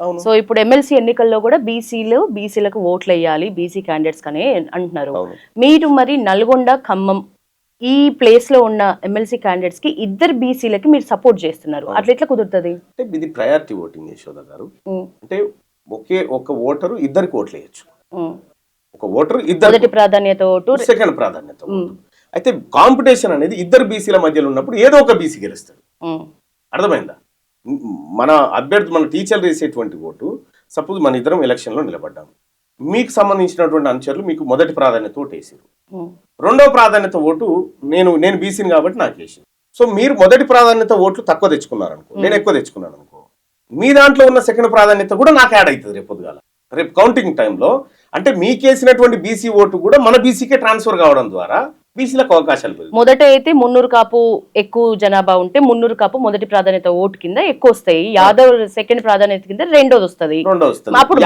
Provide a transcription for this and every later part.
అవును. సో ఇప్పుడు ఎమ్మెల్సీ ఎన్నికల్లో కూడా బీసీలకు ఓట్లు వేయాలి బీసీ క్యాండిడేట్స్ కనే అంటున్నారు. అవును. మీరు మరి నల్గొండ, ఖమ్మం ఈ ప్లేస్ లో ఉన్న ఎమ్మెల్సీ క్యాండిడేట్స్ కి ఇద్దరు బీసీలకి మీరు సపోర్ట్ చేస్తున్నారు. అవును. అట్లా ఎట్లా కుదురుతుంది? అంటే ఇది ప్రయారిటీ ఓటింగ్ యశోద గారు. అంటే ఒక ఓటరు ఇద్దరికి ఓట్లేయచ్చు. ఒక ఓటరు ఇద్దరు మొదటి ప్రాధాన్యత ఓటు, సెకండ్ ప్రాధాన్యత ఓటు. అయితే కాంపిటీషన్ అనేది ఇద్దరు బీసీల మధ్యలో ఉన్నప్పుడు ఏదో ఒక బీసీ గెలుస్తాడు. అర్థమైందా? మన అభ్యర్థి మన టీచర్లు వేసేటువంటి ఓటు, సపోజ్ మన ఇద్దరం ఎలక్షన్లో నిలబడ్డాము, మీకు సంబంధించినటువంటి అనుచరులు మీకు మొదటి ప్రాధాన్యత ఓటు వేసారు. రెండవ ప్రాధాన్యత ఓటు నేను బీసీని కాబట్టి నాకు వేసారు. సో మీరు మొదటి ప్రాధాన్యత ఓట్లు తక్కువ తెచ్చుకున్నారు అనుకో, నేను ఎక్కువ తెచ్చుకున్నాను అనుకో, మీ దాంట్లో ఉన్న సెకండ్ ప్రాధాన్యత కూడా నాకు యాడ్ అవుతుంది రేపు పొద్దుగాల. రేపు కౌంటింగ్ టైంలో అంటే మీకేసినటువంటి బీసీ ఓటు కూడా మన బీసీకే ట్రాన్స్ఫర్ కావడం ద్వారా బీసీలకు అవకాశాలు పెరుగుతాయి. మొదట అయితే మున్నూరు కాపు ఎక్కువ జనాభా ఉంటే మున్నూరు కాపు మొదటి ప్రాధాన్యత ఓటు కింద ఎక్కువ వస్తాయి, యాదవ్ సెకండ్ ప్రాధాన్యత కింద రెండోది వస్తుంది. అప్పుడు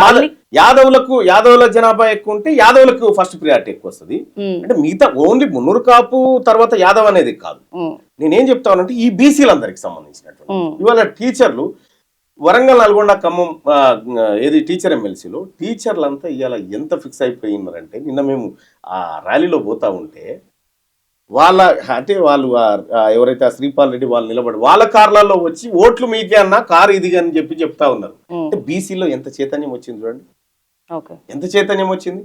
యాదవుల జనాభా ఎక్కువ ఉంటే యాదవులకు ఫస్ట్ ప్రియారిటీ ఎక్కువ వస్తుంది. అంటే మిగతా ఓన్లీ మున్నూరు కాపు తర్వాత యాదవ్ అనేది కాదు. నేనేం చెప్తానంటే ఈ బీసీలందరికి సంబంధించినటువంటి ఇవాళ టీచర్లు వరంగల్, నల్గొండ, ఖమ్మం ఏది టీచర్ ఎమ్మెల్సీలో టీచర్లంతా ఇవాళ ఎంత ఫిక్స్ అయిపోయినారంటే, నిన్న మేము ఆ ర్యాలీలో పోతా ఉంటే వాళ్ళు ఎవరైతే ఆ శ్రీపాల్ రెడ్డి వాళ్ళు నిలబడి వాళ్ళ కార్లలో వచ్చి ఓట్లు మీకే అన్న కారు ఇది అని చెప్తా ఉన్నారు. అంటే బీసీలో ఎంత చైతన్యం వచ్చింది చూడండి, ఎంత చైతన్యం వచ్చింది.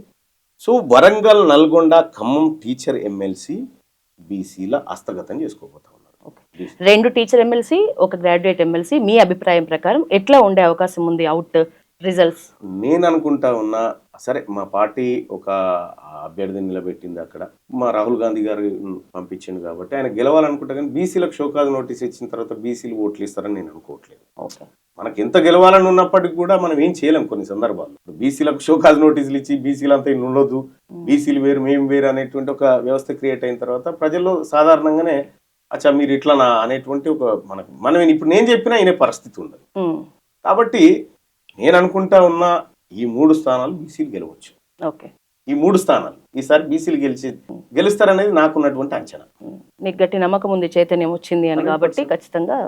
So Warangal, Nalgonda, Khammam teacher MLC బీసీల హస్తగతం చేసుకోబోతా ఉన్నారు. రెండు టీచర్ ఎమ్మెల్సీ, ఒక గ్రాడ్యుయేట్ ఎమ్మెల్సీ. మీ అభిప్రాయం ప్రకారం ఎట్లా ఉండే అవకాశం ఉంది అవుట్ రిజల్ట్స్? నేను అనుకుంటా ఉన్నా, సరే మా పార్టీ ఒక అభ్యర్థిని నిలబెట్టింది, అక్కడ మా రాహుల్ గాంధీ గారు పంపించింది కాబట్టి ఆయన గెలవాలనుకుంటా. కానీ బీసీలకు షోకాజ్ నోటీస్ ఇచ్చిన తర్వాత బీసీలు ఓట్లు ఇస్తారని నేను అనుకోవట్లేదు. మనకి ఎంత గెలవాలని ఉన్నప్పటికీ కూడా మనం ఏం చేయలేం కొన్ని సందర్భాల్లో. బీసీలకు షోకాజ్ నోటీసులు ఇచ్చి బీసీలంతా ఉండొద్దు, బీసీలు వేరు మేము వేరు అనేటువంటి ఒక వ్యవస్థ క్రియేట్ అయిన తర్వాత ప్రజల్లో సాధారణంగానే అచ్చా మీరు ఇట్లా అనేటువంటి ఒక మనం ఇప్పుడు నేను చెప్పినా వినే పరిస్థితి ఉండదు. కాబట్టి నేను అనుకుంటా ఉన్నా ఈ 3 స్థానాలు బీసీలు గెలవచ్చు. ఈ 3 స్థానాలు ఈసారి బీసీలు గెలుస్తారనేది నాకున్నటువంటి అంచనా. మీకు గట్టి నమ్మకం ఉంది, చైతన్యం వచ్చింది అని, కాబట్టి ఖచ్చితంగా